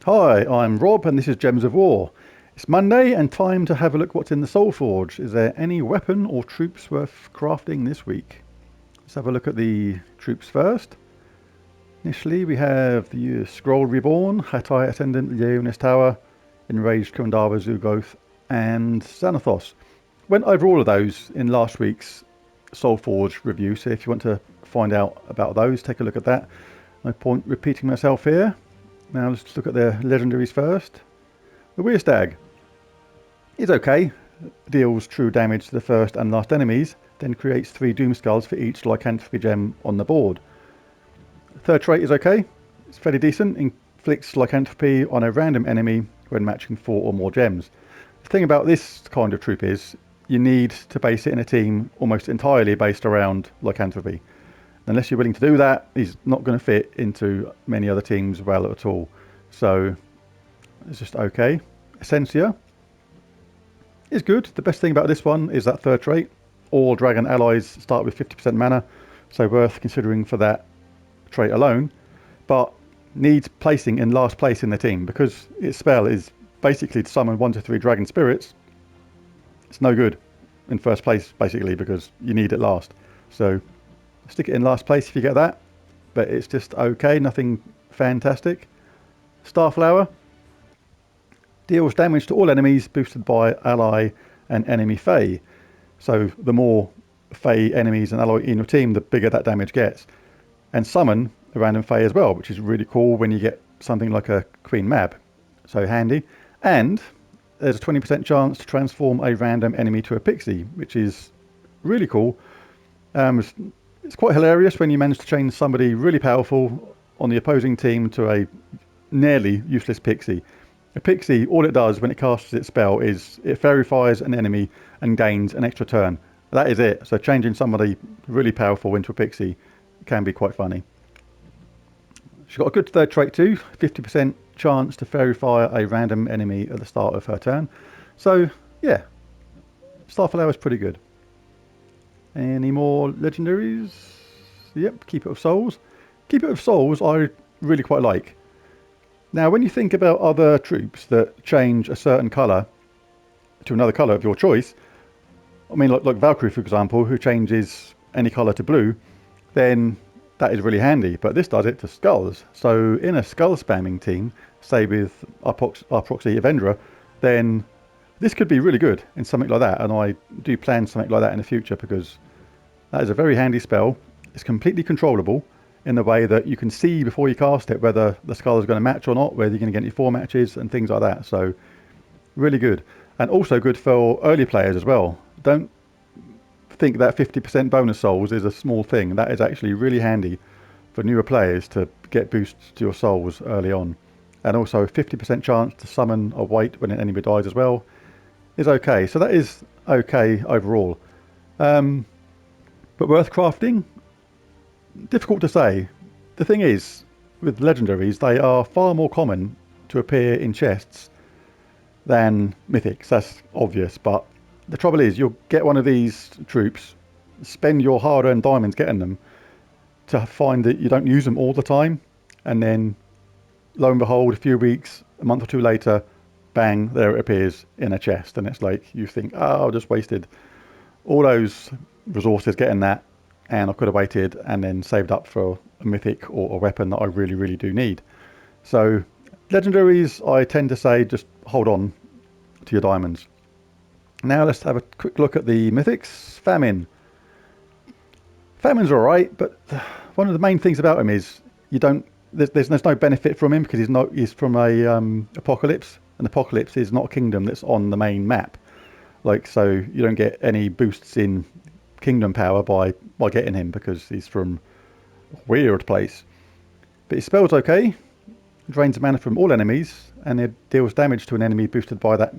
Hi, I'm Rob and this is Gems of War. It's Monday and time to have a look what's in the Soulforge. Is there any weapon or troops worth crafting this week? Let's have a look at the troops first. Initially we have the Scroll Reborn, Hattai Ascendant, Leonis Tower, Enraged Kandava Zugoth and Xanathos. Went over all of those in last week's Soulforge review, so if you want to find out about those, take a look at that. No point repeating myself here. Now let's look at the legendaries first. The Weir Stag is okay. Deals true damage to the first and last enemies, then creates 3 Doom Skulls for each lycanthropy gem on the board. Third trait is okay. It's fairly decent. Inflicts lycanthropy on a random enemy when matching 4 or more gems. The thing about this kind of troop is you need to base it in a team almost entirely based around lycanthropy. Unless you're willing to do that, he's not going to fit into many other teams well at all. So it's just okay. Essentia is good. The best thing about this one is that third trait. All dragon allies start with 50% mana, so worth considering for that trait alone. But needs placing in last place in the team because its spell is basically to summon 1 to 3 dragon spirits. It's no good in first place basically because you need it last. So stick it in last place if you get that, but it's just okay, nothing fantastic. Starflower deals damage to all enemies boosted by ally and enemy Fae. So the more Fae enemies and ally in your team, the bigger that damage gets. And summon a random Fae as well, which is really cool when you get something like a Queen Mab. So handy. And there's a 20% chance to transform a random enemy to a pixie, which is really cool. It's quite hilarious when you manage to change somebody really powerful on the opposing team to a nearly useless pixie. A pixie, all it does when it casts its spell is it fairyfies an enemy and gains an extra turn. That is it. So changing somebody really powerful into a pixie can be quite funny. She's got a good third trait too, 50% chance to fairyfire a random enemy at the start of her turn. So yeah, Starflower is pretty good. Any more legendaries? Yep, Keeper of Souls. Keeper of Souls I really quite like. Now when you think about other troops that change a certain colour to another colour of your choice, I mean like Valkyrie for example, who changes any colour to blue, then that is really handy, but this does it to skulls. So in a skull spamming team, say with our proxy Avendra, then this could be really good in something like that, and I do plan something like that in the future because that is a very handy spell. It's completely controllable in the way that you can see before you cast it whether the skull is going to match or not, whether you're going to get any 4 matches and things like that. So really good. And also good for early players as well. Don't think that 50% bonus souls is a small thing. That is actually really handy for newer players to get boosts to your souls early on. And also a 50% chance to summon a wight when an enemy dies as well is okay. So that is okay overall. But worth crafting? Difficult to say. The thing is, with legendaries, they are far more common to appear in chests than mythics. That's obvious, but the trouble is you'll get one of these troops, spend your hard-earned diamonds getting them, to find that you don't use them all the time, and then lo and behold, a few weeks, a month or two later, bang, there it appears in a chest, and it's like you think, oh, I just wasted all those resources getting that, and I could have waited and then saved up for a mythic or a weapon that I really, really do need. So legendaries, I tend to say just hold on to your diamonds. Now let's have a quick look at the Mythics Famine. Famine's alright, but one of the main things about him is you don't. There's no benefit from him because he's from a apocalypse, and apocalypse is not a kingdom that's on the main map. Like so, you don't get any boosts in kingdom power by getting him because he's from a weird place. But his spell's okay. Drains mana from all enemies, and it deals damage to an enemy boosted by that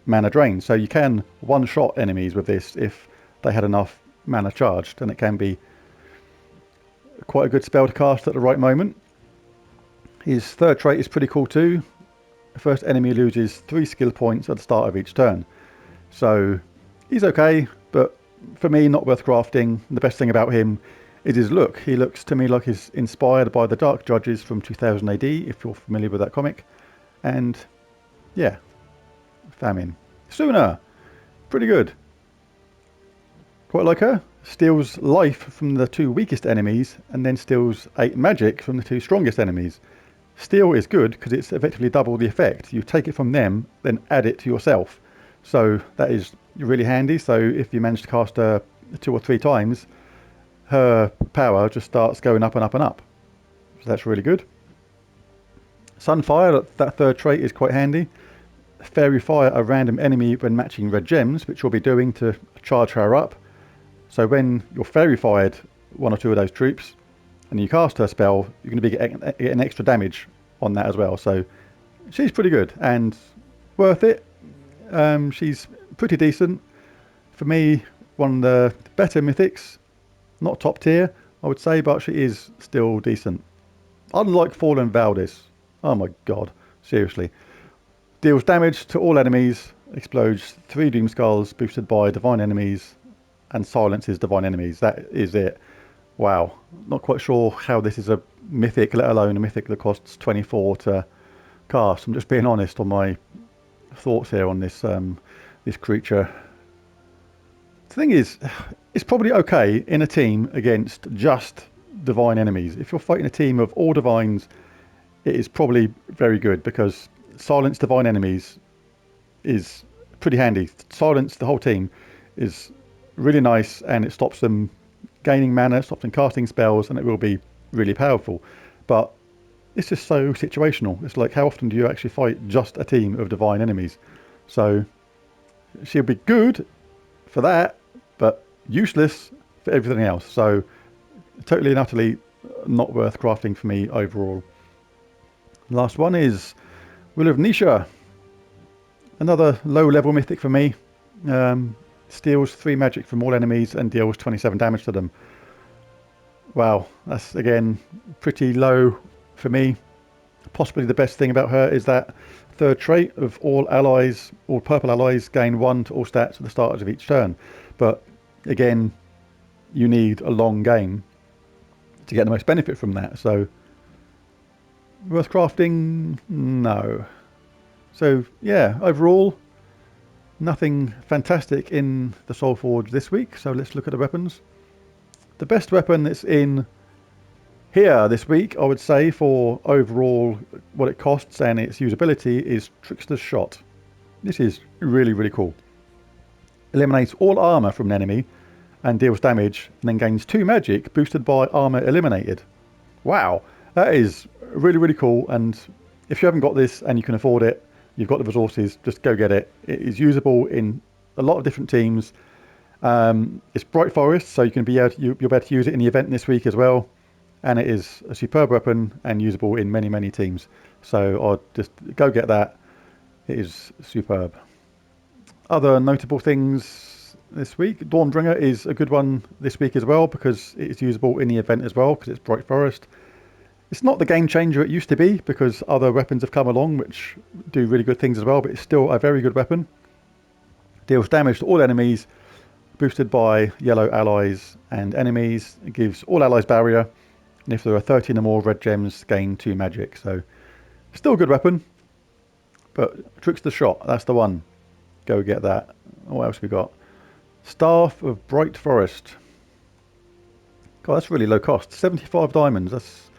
mana drain. So you can one-shot enemies with this if they had enough mana charged, and it can be quite a good spell to cast at the right moment. His third trait is pretty cool too. The first enemy loses 3 skill points at the start of each turn. So he's okay, but for me not worth crafting. The best thing about him is his look. He looks to me like he's inspired by the Dark Judges from 2000 AD, if you're familiar with that comic. And yeah, Famine. Suna, pretty good. Quite like her. Steals life from the 2 weakest enemies and then steals 8 magic from the 2 strongest enemies. Steal is good because it's effectively double the effect. You take it from them, then add it to yourself. So that is really handy. So if you manage to cast her 2 or 3 times, her power just starts going up and up and up. So that's really good. Sunfire, that third trait is quite handy. Fairy Fire a random enemy when matching red gems, which you'll be doing to charge her up. So when you're Fairy Fired 1 or 2 of those troops and you cast her spell, you're going to be getting extra damage on that as well. So she's pretty good and worth it. She's pretty decent. For me, one of the better mythics. Not top tier, I would say, but she is still decent. Unlike Fallen Valdis. Oh my god, seriously. Deals damage to all enemies, explodes 3 Doom Skulls boosted by divine enemies, and silences divine enemies. That is it. Wow. Not quite sure how this is a mythic, let alone a mythic that costs 24 to cast. I'm just being honest on my thoughts here on this this creature. The thing is, it's probably okay in a team against just divine enemies. If you're fighting a team of all divines, it is probably very good because silence divine enemies is pretty handy. Silence the whole team is really nice and it stops them gaining mana, stops them casting spells, and it will be really powerful. But it's just so situational. It's like, how often do you actually fight just a team of divine enemies? So she'll be good for that, but useless for everything else. So totally and utterly not worth crafting for me overall. Last one is Will of Nisha. Another low level mythic for me. Steals 3 magic from all enemies and deals 27 damage to them. Wow, that's again pretty low for me. Possibly the best thing about her is that third trait of all allies, all purple allies gain 1 to all stats at the start of each turn. But again, you need a long game to get the most benefit from that. So worth crafting? No. So yeah, overall, nothing fantastic in the Soulforge this week. So let's look at the weapons. The best weapon that's in here this week, I would say, for overall what it costs and its usability, is Trickster's Shot. This is really, really cool. Eliminates all armor from an enemy and deals damage, and then gains 2 magic boosted by armor eliminated. Wow, that is really, really cool. And if you haven't got this and you can afford it, you've got the resources, just go get it. It is usable in a lot of different teams. It's Bright Forest, so you'll be able to use it in the event this week as well. And it is a superb weapon and usable in many, many teams. So I'll just go get that. It is superb. Other notable things this week. Dawnbringer is a good one this week as well because it is usable in the event as well because it's Bright Forest. It's not the game changer it used to be because other weapons have come along which do really good things as well, but it's still a very good weapon. Deals damage to all enemies, boosted by yellow allies and enemies. It gives all allies barrier, and if there are 13 or more red gems, gain 2 magic. So still a good weapon, but Trickster's Shot, that's the one. Go get that. What else we got? Staff of Bright Forest. God, that's really low cost. 75 diamonds. That's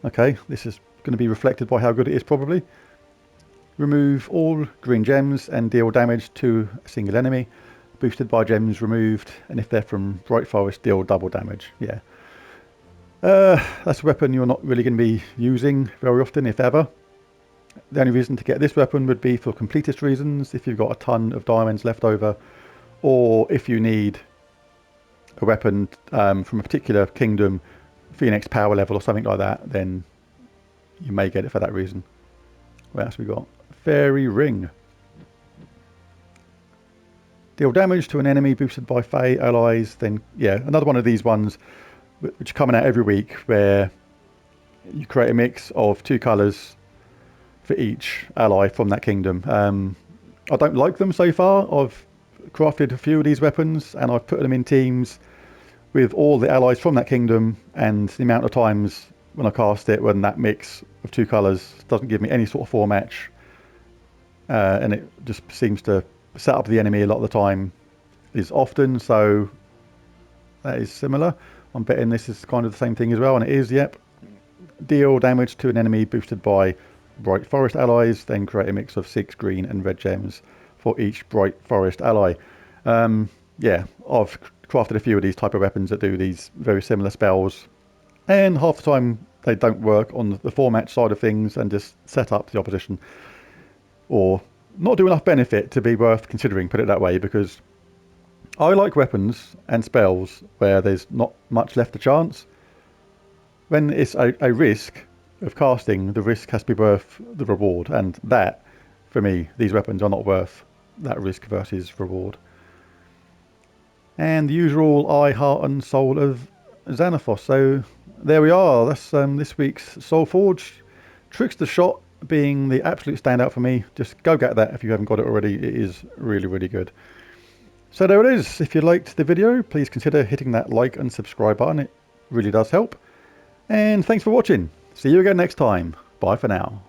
okay. This is going to be reflected by how good it is probably. Remove all green gems and deal damage to a single enemy, boosted by gems removed, and if they're from Bright Forest, deal double damage. Yeah. That's a weapon you're not really going to be using very often, if ever. The only reason to get this weapon would be for completist reasons, if you've got a ton of diamonds left over, or if you need a weapon from a particular kingdom, Phoenix power level or something like that, then you may get it for that reason. What else we got? Fairy Ring. Deal damage to an enemy boosted by Fae allies. Then, yeah, another one of these ones which are coming out every week where you create a mix of 2 colours for each ally from that kingdom. I don't like them so far. I've crafted a few of these weapons and I've put them in teams with all the allies from that kingdom, and the amount of times when I cast it when that mix of 2 colours doesn't give me any sort of 4 match and it just seems to set up the enemy a lot of the time is often, so that is similar. I'm betting this is kind of the same thing as well, and it is, yep. Deal damage to an enemy boosted by bright forest allies, then create a mix of 6 green and red gems for each bright forest ally. Yeah, I've crafted a few of these type of weapons that do these very similar spells, and half the time they don't work on the format side of things and just set up the opposition, or not do enough benefit to be worth considering, put it that way, because I like weapons and spells where there's not much left to chance. When it's a risk of casting, the risk has to be worth the reward, and that, for me, these weapons are not worth that risk versus reward. And the usual eye, heart and soul of Xanathos. So there we are, that's this week's Soulforge. Trickster Shot being the absolute standout for me. Just go get that if you haven't got it already, it is really, really good. So there it is. If you liked the video, please consider hitting that like and subscribe button, it really does help. And thanks for watching. See you again next time. Bye for now.